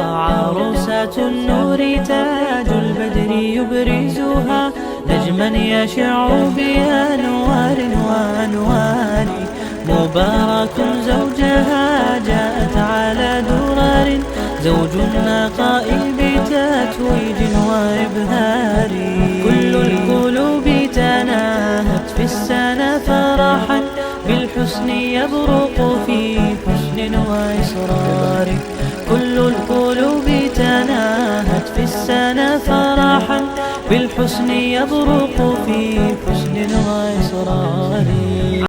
عروسة النور تاج البدر يبرزها، نجما يشع بأنوار وأنوار. مبارك زوجها جاءت على درر، زوج النقاء بتتويج وإبهار. كل القلوب تناهت في السنة فرحا، بالحسن يبرق في حسن وإصرار. كل القلوب تناهت في السنة فرحا، بالحسن يبرق في حسن وإصرار.